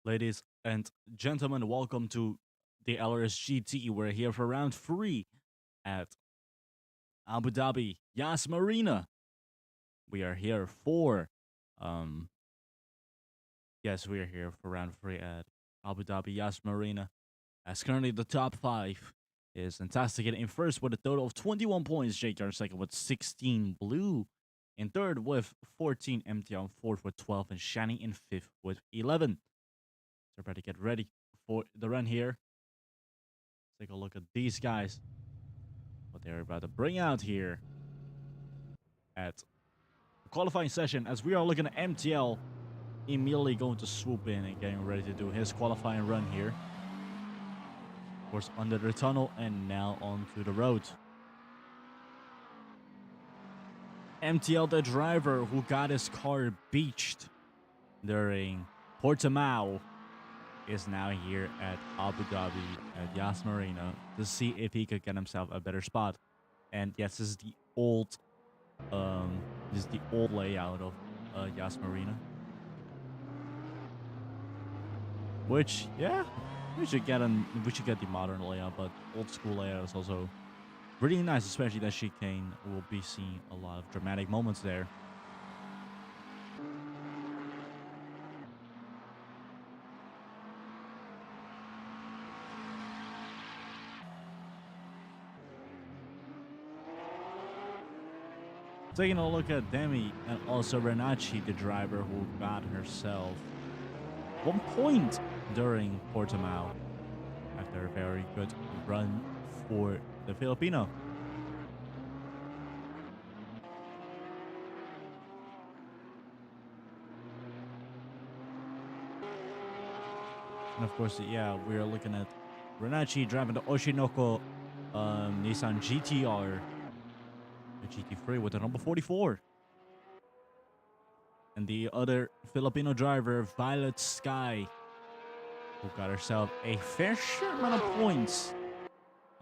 Ladies and gentlemen, welcome to the LRS GT. We're here for round three at Abu Dhabi Yas Marina. We are here for, um, yes, we are here for round three at Abu Dhabi Yas Marina. As currently the top five is Fantastic in first with a total of 21 points. JKR second with 16. Blue in third with 14. MTL fourth with 12. And Shani in fifth with 11. So everybody get ready for the run here. Take a look at these guys, what they're about to bring out here at the qualifying session. As we are looking at MTL immediately going to swoop in and getting ready to do his qualifying run here. Of course, under the tunnel and now onto the road. MTL, the driver who got his car beached during Portimao, is now here at Abu Dhabi at Yas Marina to see if he could get himself a better spot. And yes, this is the old layout of Yas Marina. Which, yeah, we should get the modern layout, but old school layout is also really nice, especially that chicane will be seeing a lot of dramatic moments there. Taking a look at Demi and also Renacci, the driver who got herself 1 point during Portimao after a very good run for the Filipino. And of course, yeah, we're looking at Renacci driving the Oshinoko Nissan GTR, the GT3 with the number 44. And the other Filipino driver, Violet Sky, who got herself a fair share amount of points.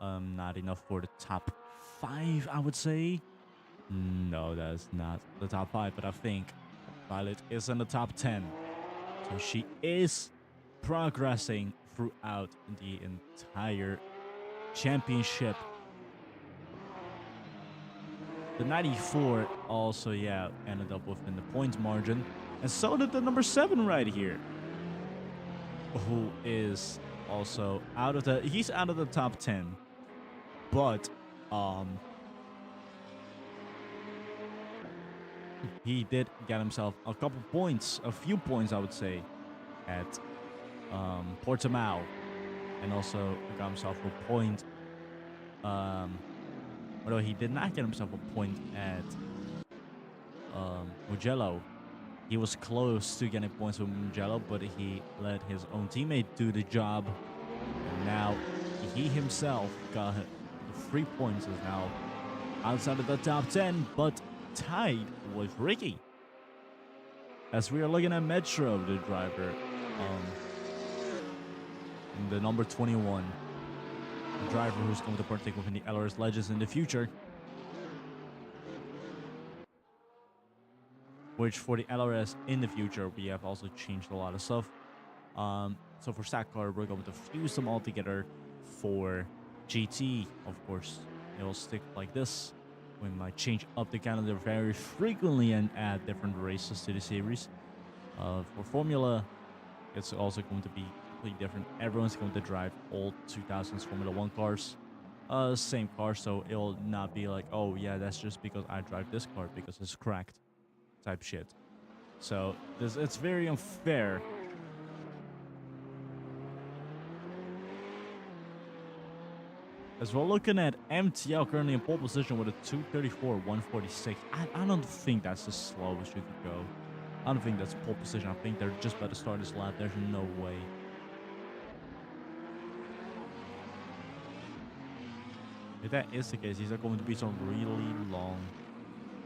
Not enough for the top 5, I would say. No, that's not the top 5, but I think Violet is in the top 10. So she is progressing throughout the entire championship. The 94 also, yeah, ended up within the points margin. And so did the number 7 right here, who is also he's out of the top 10. But, he did get himself a couple points, a few points, I would say, at Portimao. And also got himself a point, although he did not get himself a point at Mugello. He was close to getting points with Mugello, but he let his own teammate do the job. And now he himself got 3 points, is now outside of the top 10, but tied with Ricky. As we are looking at Metro, the driver, the number 21, the driver who's going to partake within the LRS Legends in the future. Which for the LRS in the future, we have also changed a lot of stuff. So for stack car, we're going to fuse them all together. For GT, of course, it will stick like this. We might change up the calendar very frequently and add different races to the series. For Formula, it's also going to be completely different. Everyone's going to drive old 2000s Formula 1 cars. Same car, so it'll not be like, oh yeah, that's just because I drive this car because it's cracked type shit. So it's very unfair. As we're looking at MTL currently in pole position with a 234, 146. I don't think that's the slowest you could go. I don't think that's pole position. I think they're just about to start this lap. There's no way. If that is the case, these are going to be some really long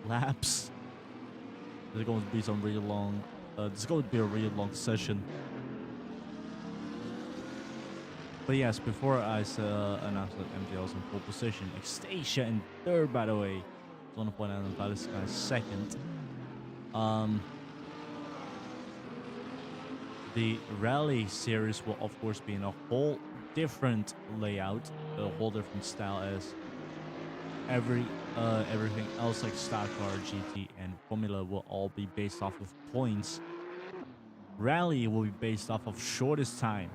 laps. There's going to be some really long. This is going to be a really long session. But yes, before I announced that MTL is in pole position, Anastasia in third, by the way. I want to point out that this guy's second. The rally series will, of course, be in a whole different layout, a whole different style as everything else like stock car, GT, and Formula will all be based off of points. Rally will be based off of shortest time,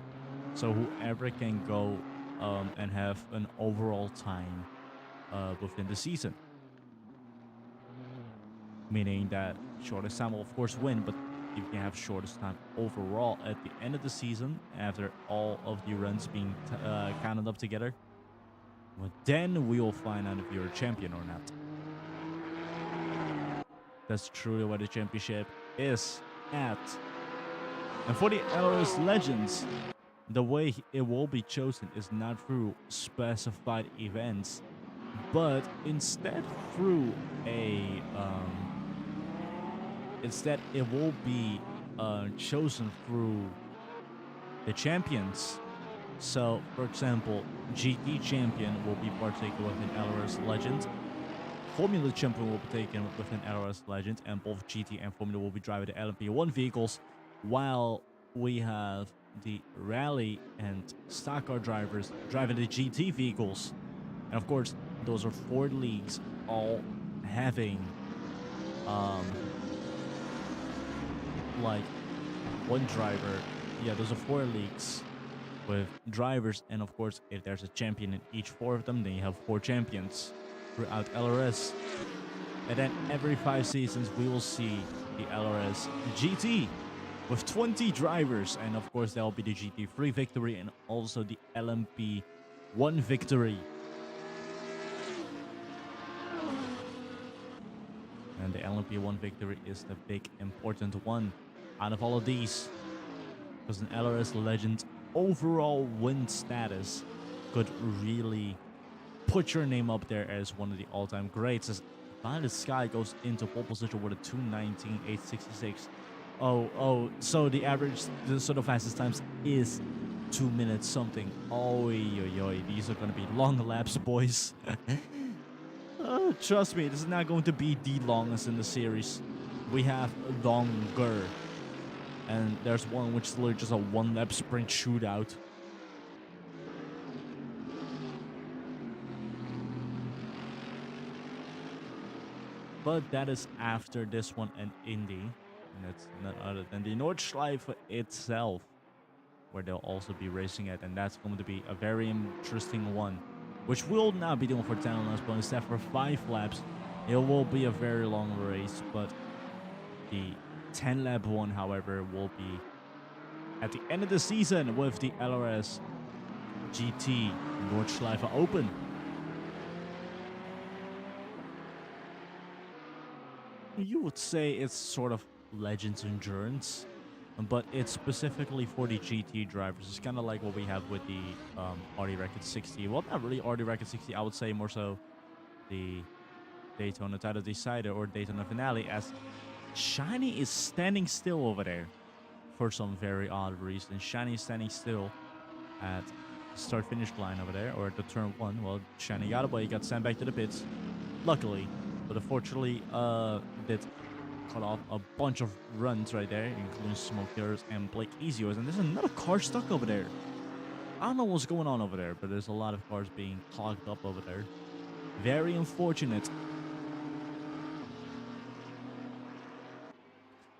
so whoever can go and have an overall time within the season. Meaning that shortest time will of course win, but if you have shortest time overall at the end of the season, after all of the runs being counted up together, well, then we will find out if you're a champion or not. That's truly what the championship is at. And for the LRS Legends, the way it will be chosen is not through specified events, but instead through a instead it will be chosen through the champions. So, for example, GT champion will be partaking with an LRS Legend. Formula champion will be taken with an LRS Legend, and both GT and Formula will be driving the LMP1 vehicles, while we have the rally and stock car drivers driving the GT vehicles. And of course, those are 4 leagues all having like one driver. Yeah, those are 4 leagues with drivers, and of course, if there's a champion in each 4 of them, then you have 4 champions throughout LRS. And then every 5 seasons, we will see the LRS GT with 20 drivers, and of course, there will be the GT3 victory and also the LMP1 victory. And the LMP1 victory is the big important one out of all of these, because an LRS Legend overall win status could really put your name up there as one of the all-time greats, as Violet Sky goes into pole position with a 2:19.866. So the average, so the fastest times is 2 minutes something. These are gonna be long laps, boys. Trust me, this is not going to be the longest in the series. We have longer. And there's one which is literally just a 1-lap sprint shootout. But that is after this one and Indy. And that's none other than the Nordschleife itself, where they'll also be racing at. And that's going to be a very interesting one, which we'll not be doing for 10 laps, but instead for 5 laps. It will be a very long race, but the 10-lap one, however, will be at the end of the season with the LRS GT Nordschleife Open. You would say it's sort of Legends Endurance, but it's specifically for the GT drivers. It's kind of like what we have with the RD Record 60. Well, not really RD Record 60. I would say more so the Daytona Title Decider or Daytona Finale, as Shiny is standing still over there for some very odd reason. Shiny is standing still at the start-finish line over there, or at the turn 1. Well, Shiny got away, got sent back to the pits, luckily. But unfortunately, did cut off a bunch of runs right there, including Smokers and Blake Easios. And there's another car stuck over there. I don't know what's going on over there, but there's a lot of cars being clogged up over there. Very unfortunate.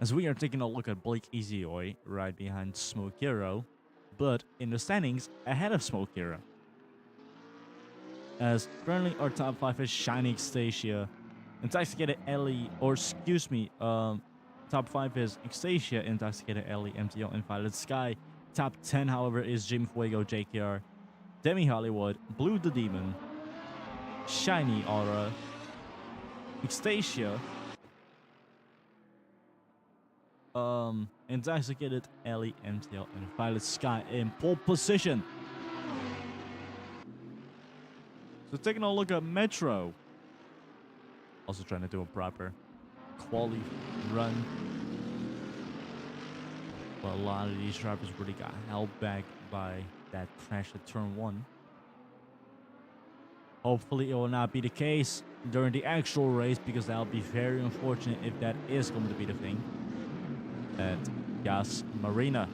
As we are taking a look at Blake Easioi right behind Smoke Hero, but in the standings ahead of Smoke Hero. As currently our top 5 is Shiny Xtasia, Intoxicated Ellie, or excuse me, top 5 is Xtasia, Intoxicated Ellie, MTL, and Violet Sky. Top 10, however, is Jim Fuego, JKR, Demi Hollywood, Blue the Demon, Shiny Aura, Xtasia, Intoxicated Ellie, MTL, and Violet Sky in pole position. So taking a look at Metro. Also trying to do a proper quali run. But a lot of these drivers really got held back by that crash at turn 1. Hopefully it will not be the case during the actual race, because that'll be very unfortunate if that is going to be the thing at Marina.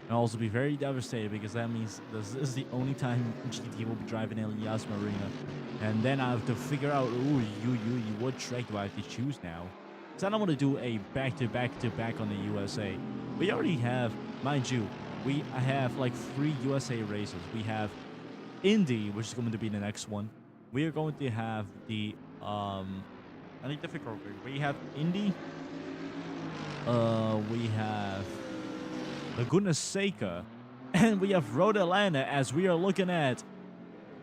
And also be very devastated because that means this is the only time GT will be driving Elias Marina. And then I have to figure out, ooh, what track do I have to choose now? Because I don't want to do a back-to-back on the USA. We already have, mind you, I have like 3 USA races. We have Indy, which is going to be the next one. We are going to have the, I need to figure out, we have Indy, we have Laguna Seca, and we have Road Atlanta as we are looking at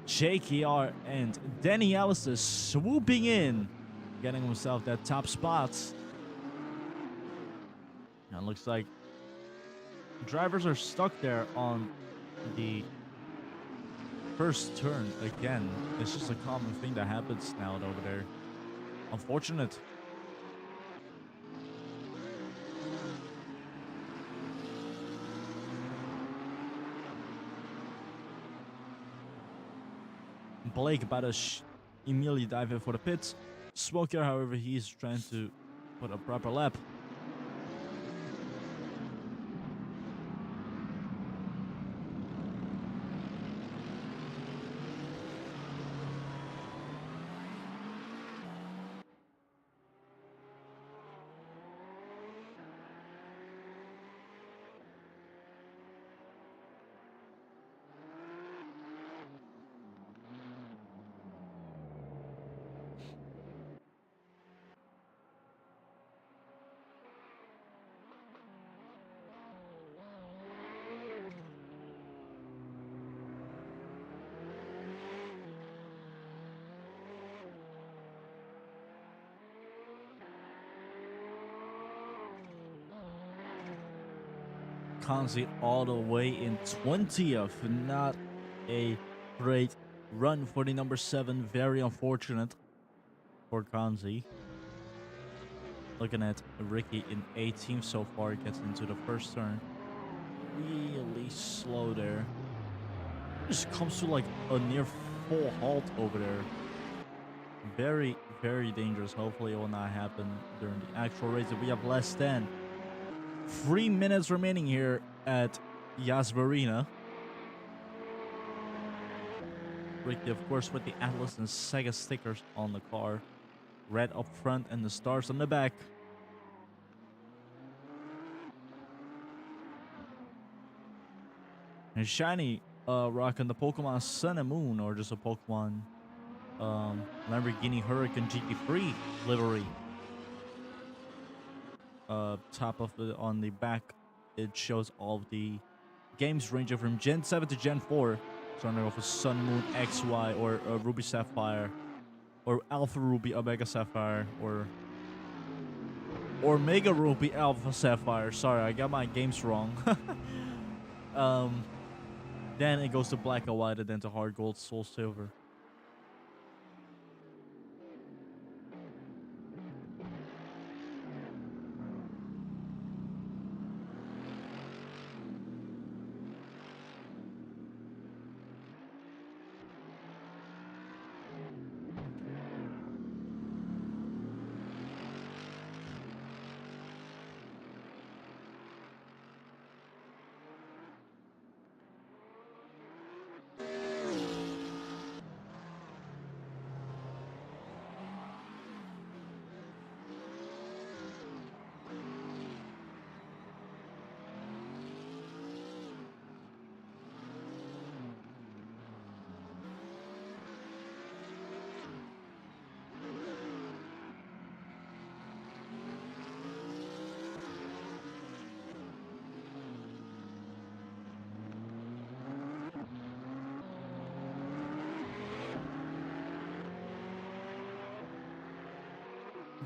JKR and Danny Alistair swooping in, getting himself that top spot. And it looks like drivers are stuck there on the first turn again. It's just a common thing that happens now over there. Unfortunate. Blake about to immediately dive in for the pits. Smoker, however, he's trying to put a proper lap. Kanzi all the way in 20th. Not a great run for the number 7. Very unfortunate for Kanzi. Looking at Ricky in 18th so far. Gets into the first turn. Really slow there. Just comes to like a near full halt over there. Very, very dangerous. Hopefully it will not happen during the actual race. We have less than 3 minutes remaining here at Yas Marina. Ricky, of course, with the Atlas and Sega stickers on the car. Red up front and the stars on the back. And Shiny rocking the Pokemon Sun and Moon, or just a Pokemon Lamborghini Huracan GT3 livery. Top of it on the back, it shows all of the games ranging from Gen 7 to Gen 4. Starting off with Sun, Moon, XY, or Ruby Sapphire, or Alpha Ruby, Omega Sapphire, or Mega Ruby, Alpha Sapphire. Sorry, I got my games wrong. Then it goes to Black and White, and then to Hard Gold, Soul Silver.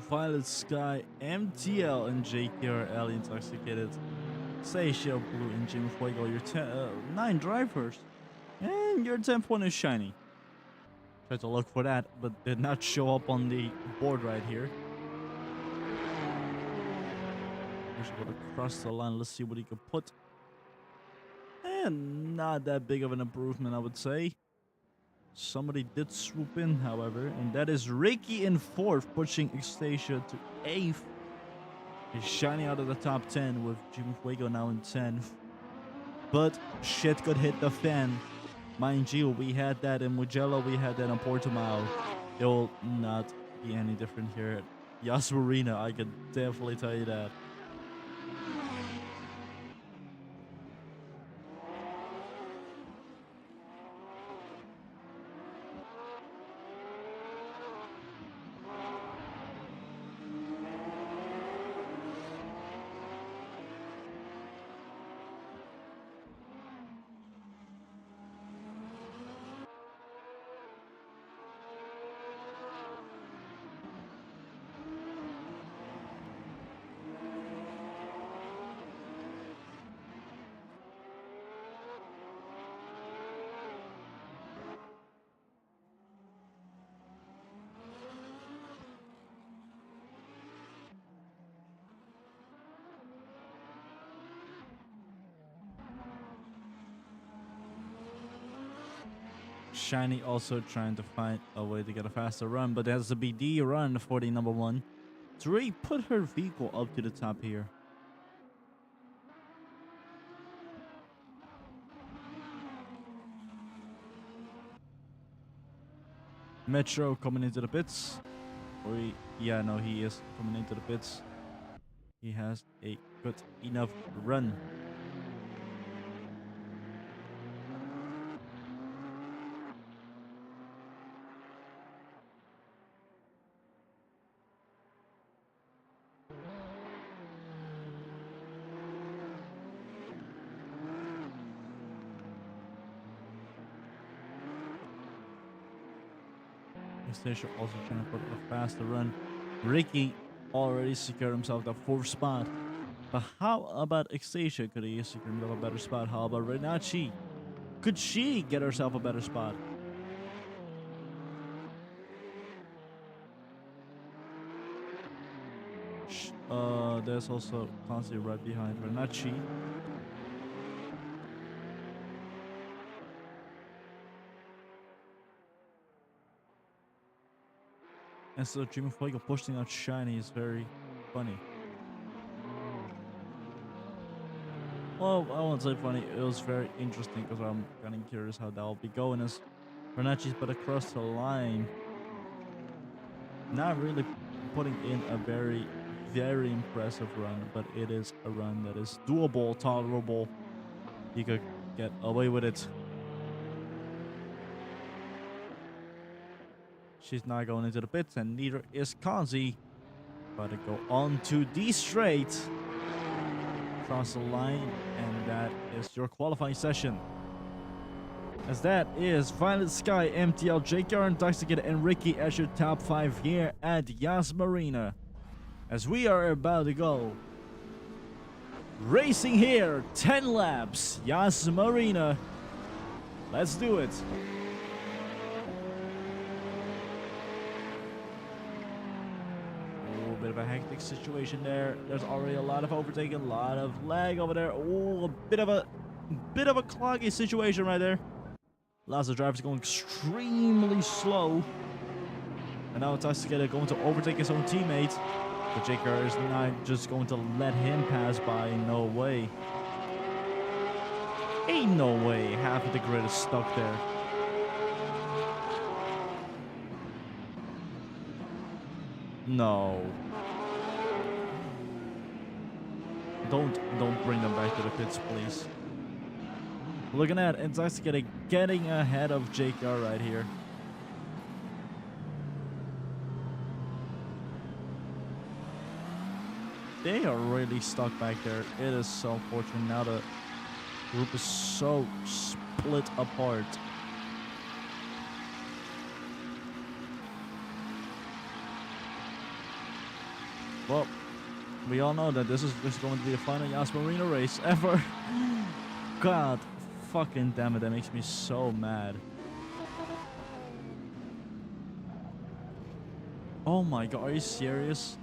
Violet Sky, MTL, and JKRL Intoxicated. Seychelles Blue and Jim Fuego. Your 9 drivers. And your 10th one is Shiny. Tried to look for that, but did not show up on the board right here. Just go across the line. Let's see what he could put. And not that big of an improvement, I would say. Somebody did swoop in, however, and that is Ricky in 4th, pushing Estacia to 8th. He's shining out of the top 10 with Jimmy Fuego now in 10th. but shit could hit the fan. Mind you, we had that in Mugello, we had that in Portimao. It will not be any different here at Yas Marina, I can definitely tell you that. Shiny also trying to find a way to get a faster run, but has to be the run for the number one to really put her vehicle up to the top here. Metro coming into the pits. Yeah, no, he is coming into the pits. He has a good enough run. Station also trying to put a faster run. Ricky already secured himself the 4th spot. But how about Extasia? Could he secure himself a better spot? How about Renachi? Could she get herself a better spot? There's also Clancy right behind Renachi. And so Jimmy Fuego pushing out Shiny is very funny. Well, I won't say funny. It was very interesting because I'm kind of curious how that will be going as Renachi's put across the line. Not really putting in a very, very impressive run, but it is a run that is doable, tolerable. You could get away with it. She's not going into the pits, and neither is Kanzi. About to go on to the straight. Cross the line, and that is your qualifying session. As that is Violet Sky, MTL, JKR, Intoxicated, and Ricky as your top 5 here at Yas Marina. As we are about to go racing here, 10 laps, Yas Marina. Let's do it. A bit of a hectic situation there. There's already a lot of overtaking, a lot of lag over there. Oh, a bit of a cloggy situation right there. Lots of drivers going extremely slow. And now Intoxicated going to overtake his own teammate. But JKR is not just going to let him pass by. No way. Ain't no way half of the grid is stuck there. No. Don't bring them back to the pits, please. Looking at Intoxicated getting ahead of JKR right here. They are really stuck back there. It is so unfortunate. Now the group is so split apart. Well, we all know that this is going to be the final Yas Marina race ever. God fucking damn it, that makes me so mad. Oh my god, are you serious?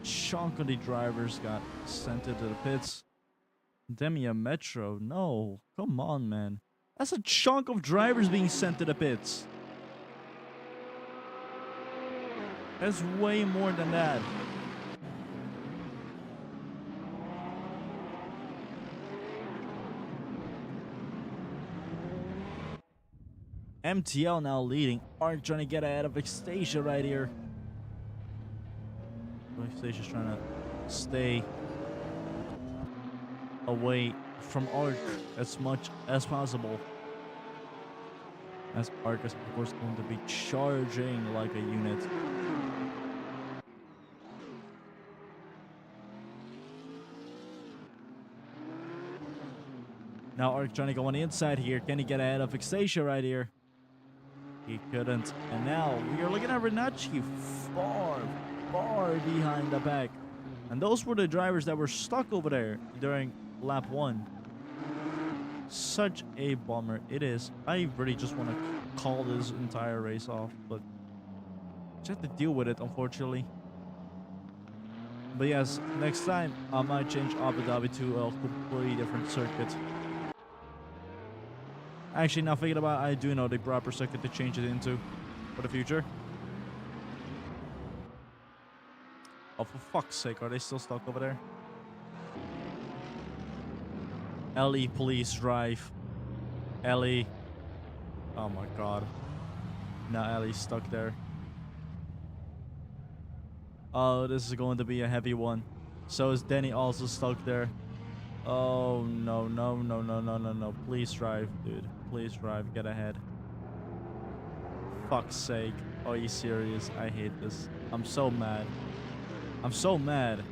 Chunk of the drivers got sent into the pits. Demia Metro, no. Come on, man. That's a chunk of drivers being sent to the pits. That's way more than that. MTL now leading. Arc trying to get ahead of Extasia right here. Extasia's trying to stay away from Arc as much as possible. As Arc is of course going to be charging like a unit. Now Arc trying to go on the inside here. Can he get ahead of Extasia right here? He couldn't. And now we are looking at Renacci far, far behind the pack. And those were the drivers that were stuck over there during lap 1. Such a bummer it is. I really just want to call this entire race off, but just have to deal with it, unfortunately. But yes, next time I might change Abu Dhabi to a completely different circuit. Actually, now thinking about it, I do know the proper circuit to change it into for the future. Oh, for fuck's sake, are they still stuck over there? Ellie, please drive. Ellie. Oh my god. Now Ellie's stuck there. Oh, this is going to be a heavy one. So is Denny also stuck there. Oh, no, no, no, no, no, no, no. Please drive, dude. Please drive. Get ahead. Fuck's sake. Are you serious? I hate this. I'm so mad. I'm so mad.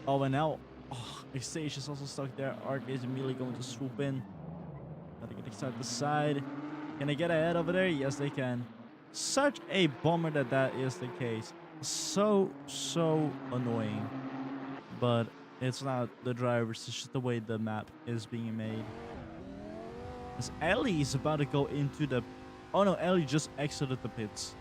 Oh, and now... Oh, Extasia is also stuck there. Arc is immediately going to swoop in. Gotta get inside the side. Can they get ahead over there? Yes, they can. Such a bummer that that is the case. So annoying. But it's not the drivers. It's just the way the map is being made. As Ellie is about to go into the... Oh no, Ellie just exited the pits.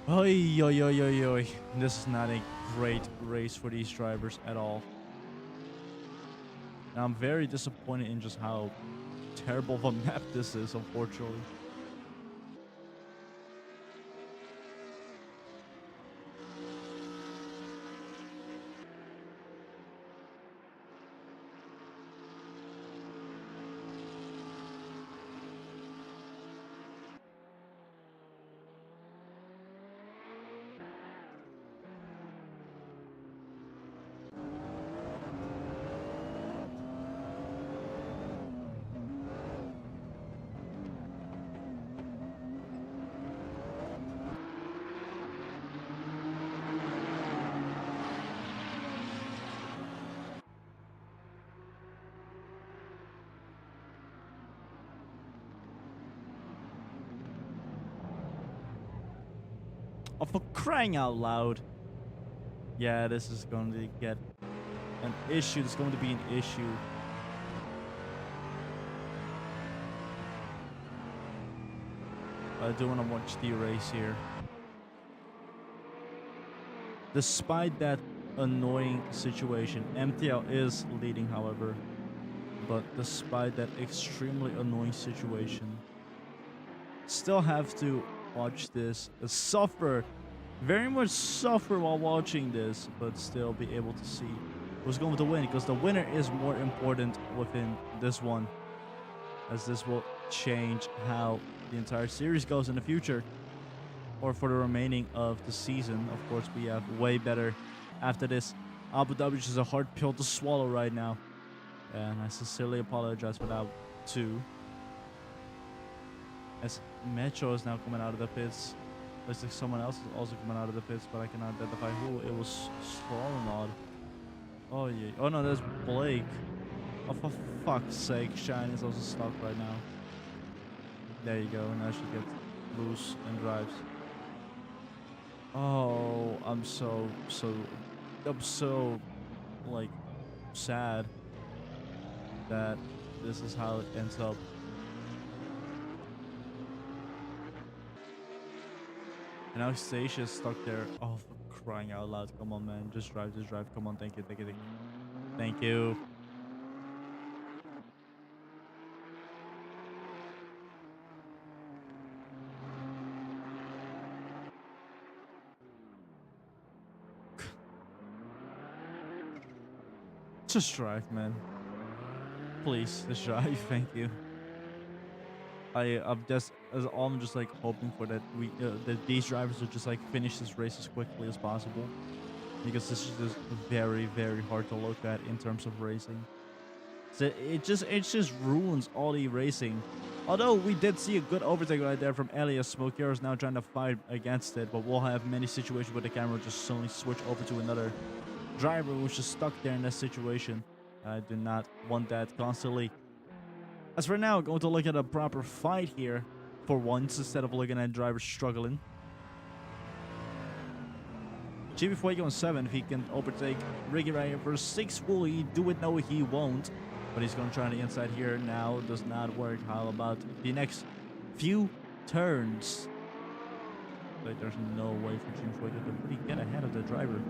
Oi, oi, oi, oi, oi. This is not a great race for these drivers at all. And I'm very disappointed in just how terrible of a map this is, unfortunately. Oh, for crying out loud. Yeah, this is going to get an issue. It's going to be an issue. I do want to watch the race here. Despite that annoying situation, MTL is leading, however. But despite that extremely annoying situation, still have to watch this, suffer, very much suffer while watching this, but still be able to see who's going to win, because the winner is more important within this one, as this will change how the entire series goes in the future, or for the remaining of the season. Of course, we have way better after this. Abu Dhabi is a hard pill to swallow right now, and I sincerely apologize for that too. As Metro is now coming out of the pits. Looks like someone else is also coming out of the pits, but I cannot identify who. It was Strollnod. Oh yeah. Oh no, there's Blake. Oh, for fuck's sake, Shine is also stuck right now. There you go. Now she gets loose and drives. Oh, I'm so like sad that this is how it ends up. And now Stasia's stuck there. Oh, for crying out loud. Come on, man. Just drive, just drive. Come on, thank you, thank you, thank you. Thank you. Just drive, man. Please, just drive. Thank you. I'm just like hoping for that that these drivers will just like finish this race as quickly as possible, because this is just very hard to look at in terms of racing. So it just ruins all the racing. Although we did see a good overtake right there from Elias, Smoker is now trying to fight against it, but we'll have many situations where the camera just suddenly switch over to another driver who's just stuck there in that situation. I do not want that constantly. As for now, going to look at a proper fight here for once instead of looking at drivers struggling. GB Fuego on 7, if he can overtake Ricky right here for 6, will he do it? No, he won't. But he's going to try on the inside here now. Does not work. How about the next few turns? Like, there's no way for GB Fuego to really get ahead of the driver.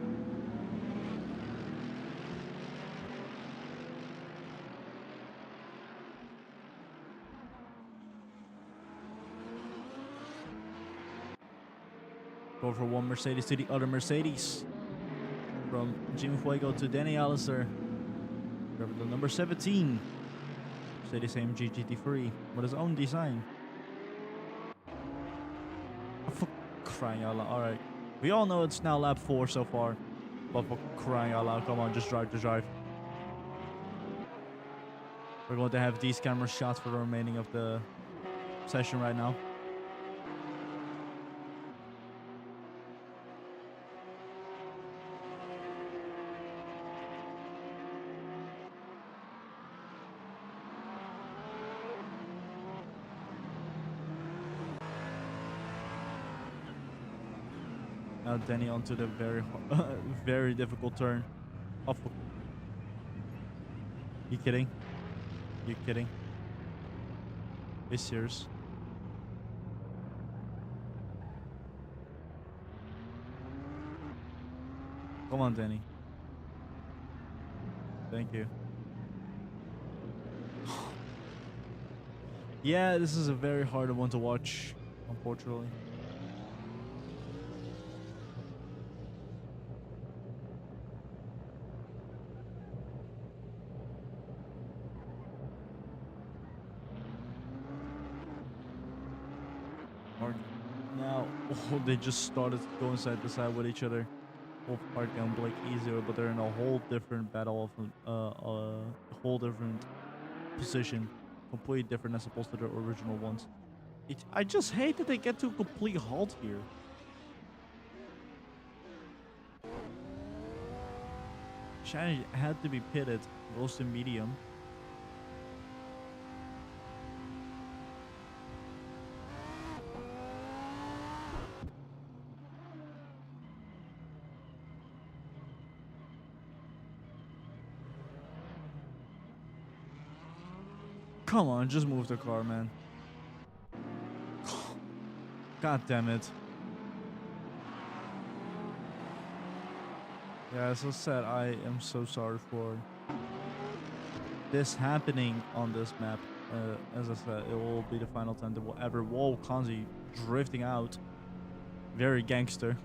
Go for one Mercedes to the other Mercedes. From Jimmy Fuego to Danny Allister. The number 17. Mercedes AMG GT3 with his own design. Oh, for crying out loud. Alright. We all know it's now lap 4 so far. But for crying out loud, come on, just drive, just drive. We're going to have these camera shots for the remaining of the session right now. Now Danny onto the very difficult turn. Oh, you kidding? You kidding? Are you serious? Come on, Danny. Thank you. Yeah, this is a very hard one to watch, unfortunately. Now, oh, they just started going side to side with each other. Both are down Blake easier, but they're in a whole different battle of a whole different position, completely different as opposed to their original ones. I just hate that they get to a complete halt here. Shiny had to be pitted, goes to medium. Come on, just move the car, man. God damn it. Yeah, as I said, I am so sorry for this happening on this map. As I said, it will be the final time that we'll ever. Whoa, Kanzi drifting out. Very gangster.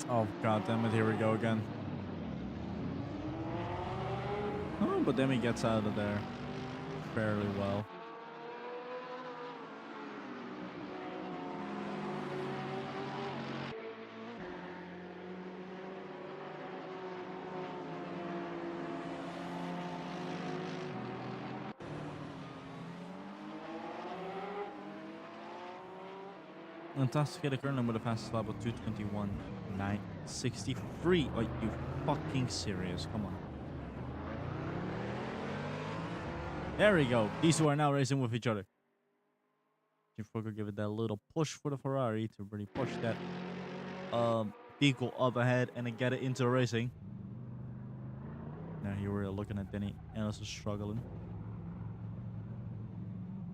Oh, god damn it, here we go again. Oh, but then he gets out of there fairly well. Fantastic hit a currently with a fastest lap of 2:21.963. Are you fucking serious? Come on. There we go. These two are now racing with each other. Jim Fuego give it that little push for the Ferrari to really push that vehicle up ahead and then get it into racing. Now here we're looking at Denny Ellis is struggling.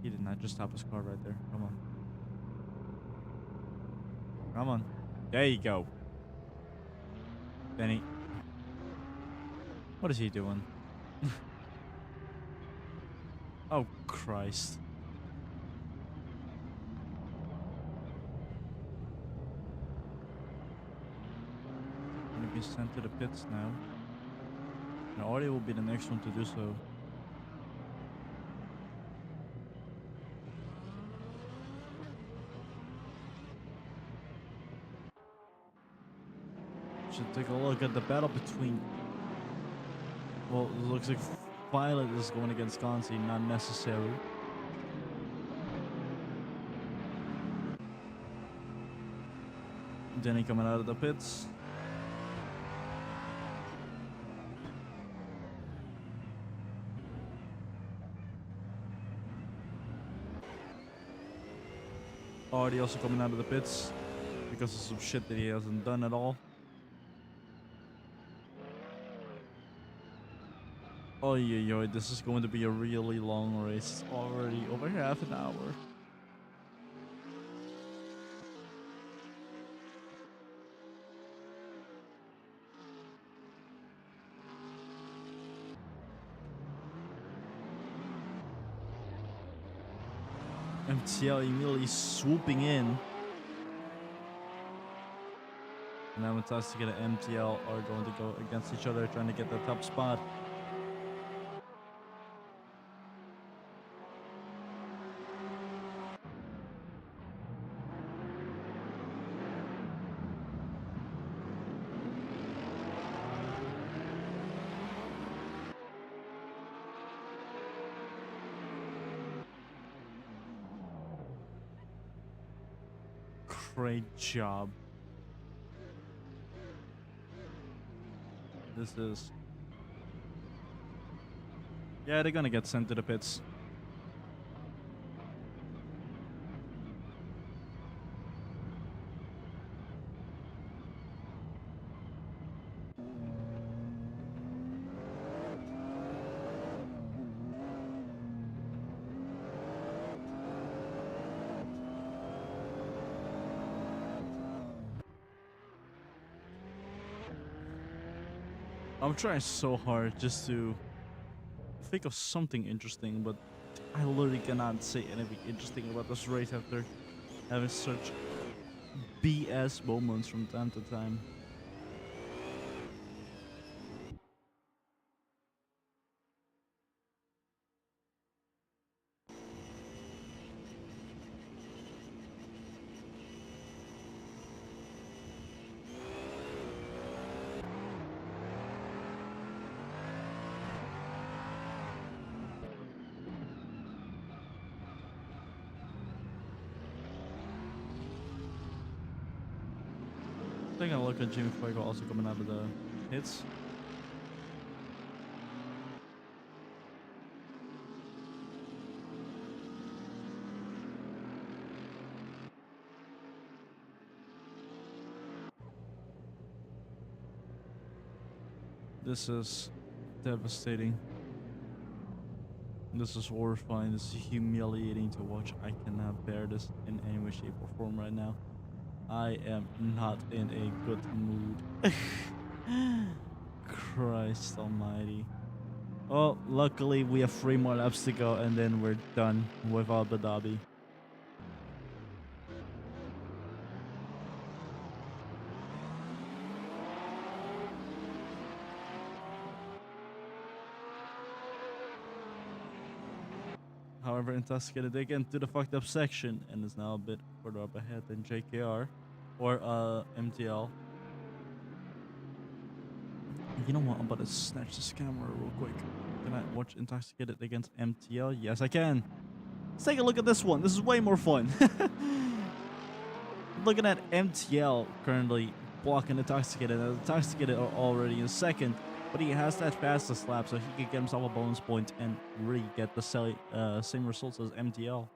He did not just stop his car right there. Come on. Come on. There you go. Benny. What is he doing? Oh, Christ. Gonna be sent to the pits now. And Audi will be the next one to do so. Should take a look at the battle between... Well, it looks like Violet is going against Gonzi, not necessary. Denny coming out of the pits. Audi also coming out of the pits because of some shit that he hasn't done at all. Oh yeah, this is going to be a really long race. It's already over half an hour. MTL immediately swooping in. And now Fantastic and MTL are going to go against each other, trying to get the top spot. Great job. This is... Yeah, they're gonna get sent to the pits. I'm trying so hard just to think of something interesting, but I literally cannot say anything interesting about this race after having such BS moments from time to time. Taking a look at Jimmy Fuego also coming out of the hits. This is devastating. This is horrifying. This is humiliating to watch. I cannot bear this in any way, shape, or form right now. I am not in a good mood. Christ almighty. Oh, luckily we have 3 more laps to go and then we're done with Abu Dhabi. However, Intoxicated they get into the fucked up section and is now a bit further up ahead than JKR or MTL. You know what? I'm about to snatch this camera real quick. Can I watch Intoxicated against MTL? Yes, I can. Let's take a look at this one. This is way more fun. Looking at MTL currently blocking Intoxicated. Intoxicated are already in second, but he has that fastest lap, so he could get himself a bonus point and really get the same results as MTL.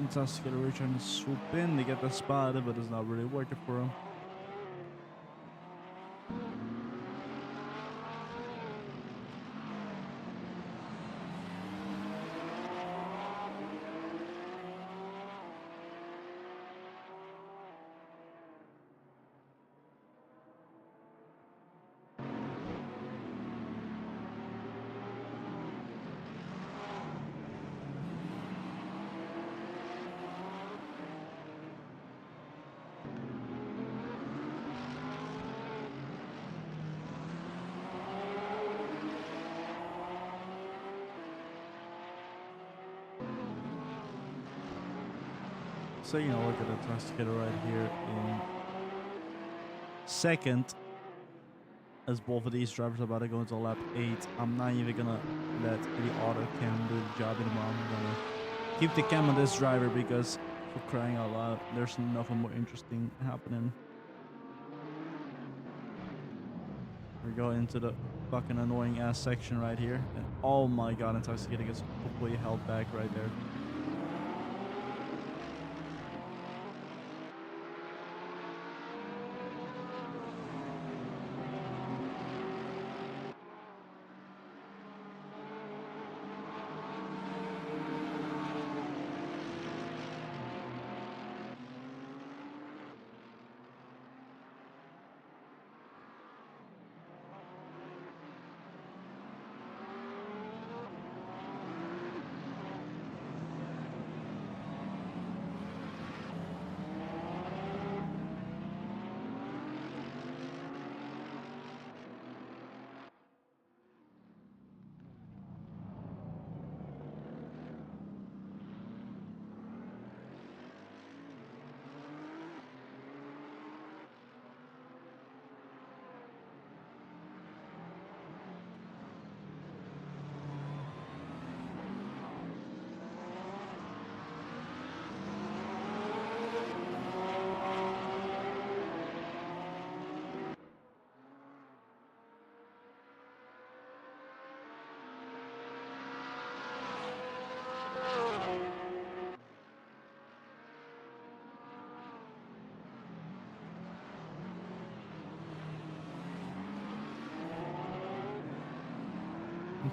Fantastic really trying to swoop in to get the spot, but it's not really working for him. So, you know, look at the Tuscany right here in second, as both of these drivers are about to go into lap 8. I'm not even gonna let the auto cam do the job anymore. I'm gonna keep the cam on this driver because, for crying out loud, there's nothing more interesting happening. We go into the fucking annoying ass section right here, and oh my god, Intoxicated gets completely held back right there.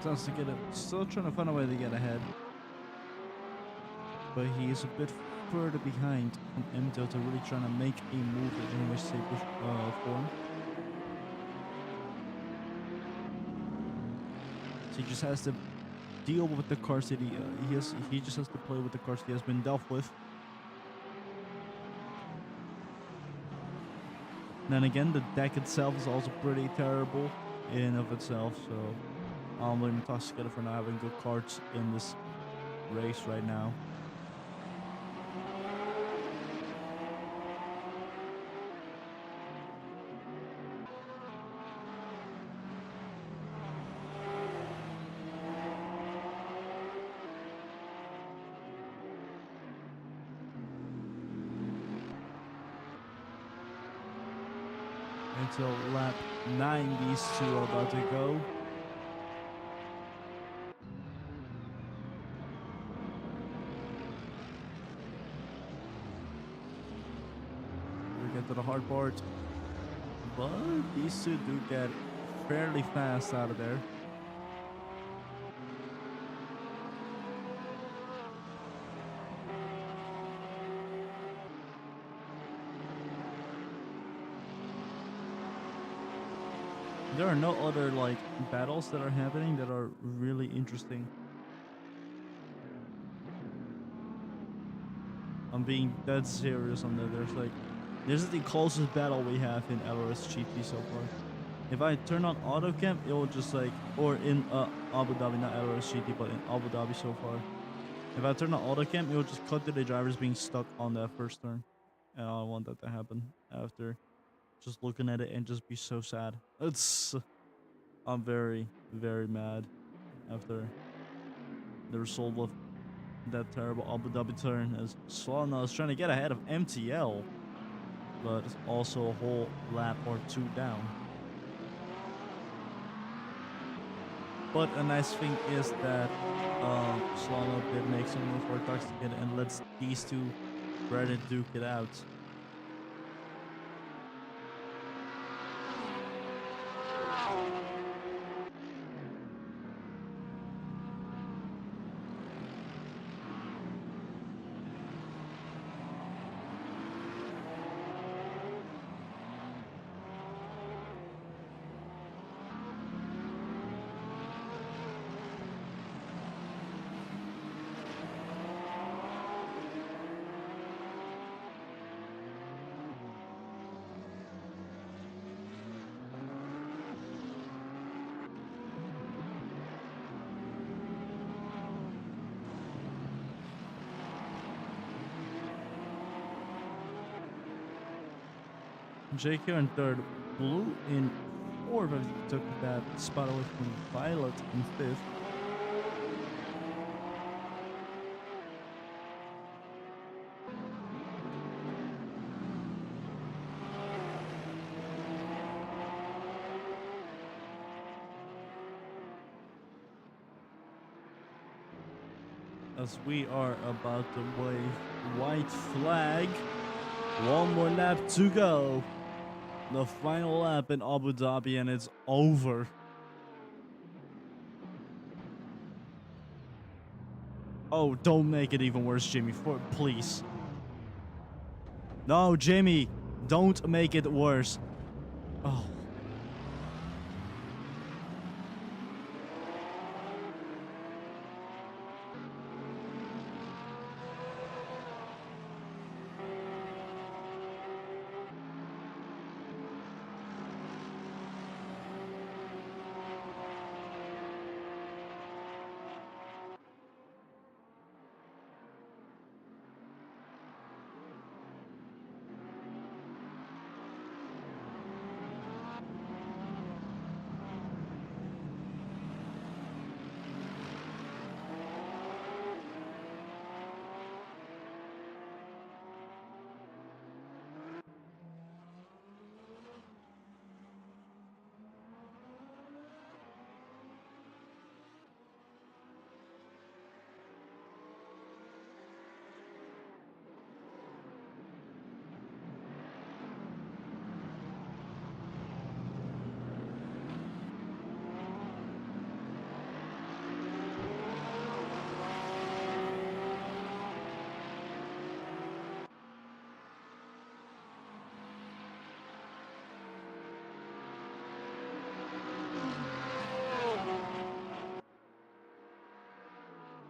Intoxicated still trying to find a way to get ahead, but he is a bit further behind from Mto to really trying to make a move in any way, shape, or form. So he just has to deal with the cars that he just has to play with the cars he has been dealt with. Then again, the deck itself is also pretty terrible in and of itself, so I'm blaming Intoxicated for not having good cards in this race right now. Until lap 9, these two are about to go. We get to the hard part, but these two do get fairly fast out of there. There are no other like battles that are happening that are really interesting. I'm being dead serious on that. This is the closest battle we have in LRS GT so far. If I turn on auto cam, it will just like, or in Abu Dhabi, not LRS GT, but in Abu Dhabi so far. If I turn on auto cam, it will just cut to the drivers being stuck on that first turn, and I don't want that to happen after just looking at it and just be so sad. I'm very, very mad after the result of that terrible Abu Dhabi turn, as Solana is trying to get ahead of MTL, but it's also a whole lap or two down. But a nice thing is that Slalom did make some room for Toxicated and lets these two rather duke it out. JK in third, Blue in fourth as he took that spot away from Violet in fifth. As we are about to wave white flag, one more lap to go. The final lap in Abu Dhabi and it's over. Oh, don't make it even worse, Jimmy, please. No, Jimmy, don't make it worse. Oh.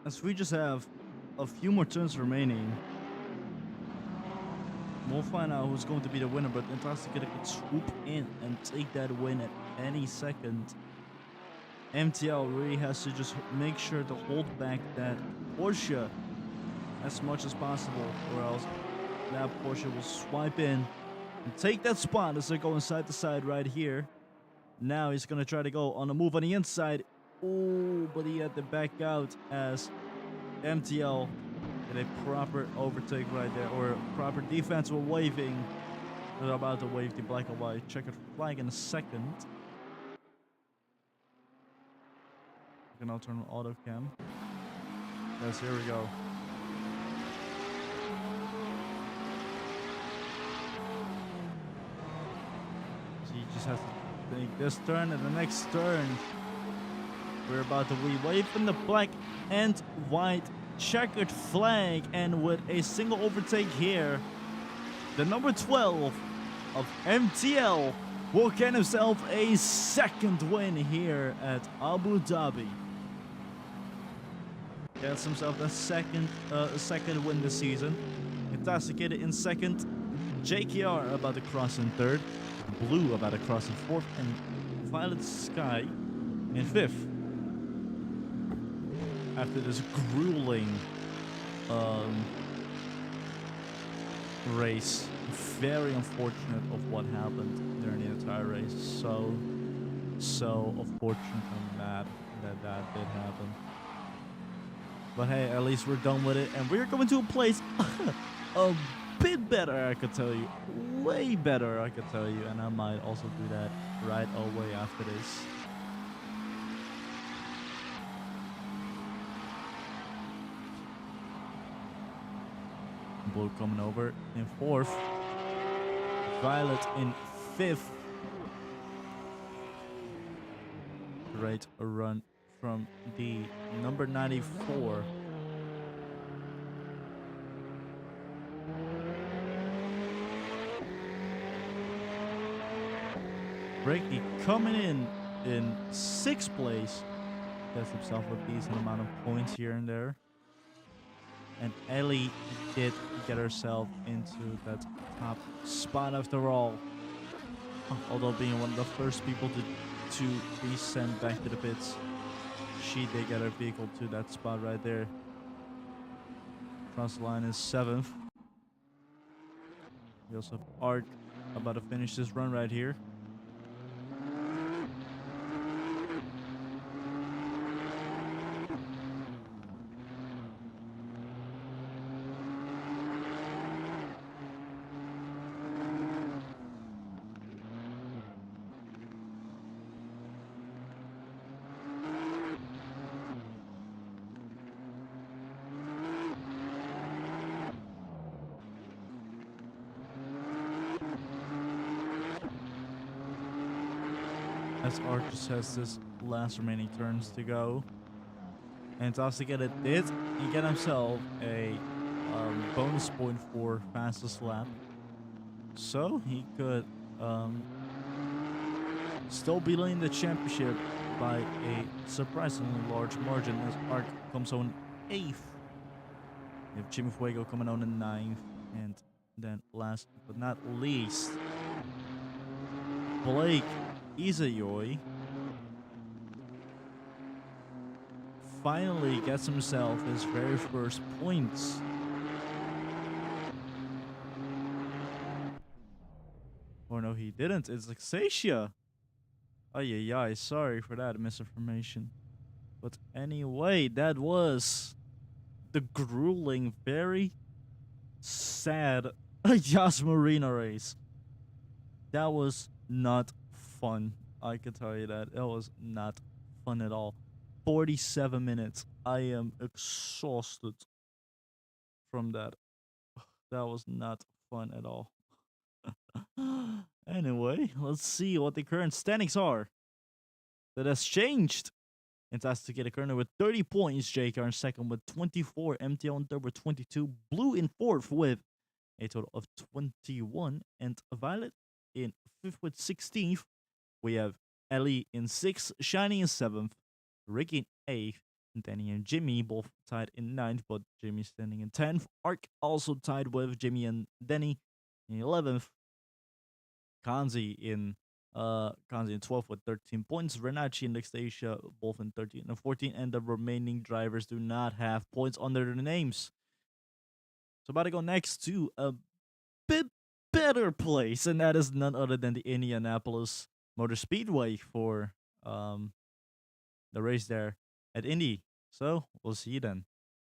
As we just have a few more turns remaining, we'll find out who's going to be the winner, but Intoxicated could swoop in and take that win at any second. MTL really has to just make sure to hold back that Porsche as much as possible, or else that Porsche will swipe in and take that spot as they're going side to side right here. Now he's going to try to go on a move on the inside. Oh, but he had to back out as MTL did a proper overtake right there, or proper defense while waving. They're about to wave the black and white checkered flag in a second. You can now turn on auto cam. Yes, here we go. So he just has to take this turn and the next turn. We're about to wave in the black and white checkered flag, and with a single overtake here, the number 12 of MTL will get himself a second win here at Abu Dhabi. Gets himself a second win this season. Intoxicated in second, JKR about to cross in third, Blue about to cross in fourth, and Violet Sky in fifth. After this grueling race, very unfortunate of what happened during the entire race. So unfortunate and mad that did happen. But hey, at least we're done with it, and we're going to a place a bit better, I could tell you, way better, I could tell you, and I might also do that right away after this. Blue coming over in fourth. Violet in fifth. Great run from the number 94. Ricky coming in sixth place. Gets himself a decent amount of points here and there. And Ellie did get herself into that top spot after all. Although being one of the first people to be sent back to the pits, she did get her vehicle to that spot right there. Cross line is seventh. We also have Art about to finish this run right here. As Art just has this last remaining turns to go. And Tostigeta did get himself a bonus point for fastest lap. So he could still be leading the championship by a surprisingly large margin as Art comes on 8th. We have Jimmy Fuego coming on in 9th. And then last but not least, Blake Isayoy finally gets himself his very first points. Or no, he didn't. It's Xacia. Ay, ay, ay. Sorry for that misinformation. But anyway, that was the grueling, very sad Yas Marina race. That was not fun. I can tell you that. It was not fun at all. 47 minutes. I am exhausted from that. That was not fun at all. Anyway, let's see what the current standings are. That has changed. Fantastic get a current with 30 points. JK in second with 24. MTL in third with 22. Blue in fourth with a total of 21. And Violet in fifth with 16th. We have Ellie in sixth. Shiny in seventh. Ricky in eighth. Danny and Jimmy both tied in ninth, but Jimmy standing in 10th. Ark also tied with Jimmy and Danny in 11th. Kanzi in 12th with 13 points. Renachi and Dextasia both in 13 and 14. And the remaining drivers do not have points under their names. So about to go next to a bit better place, and that is none other than the Indianapolis Motor Speedway for the race there at Indy. So we'll see you then.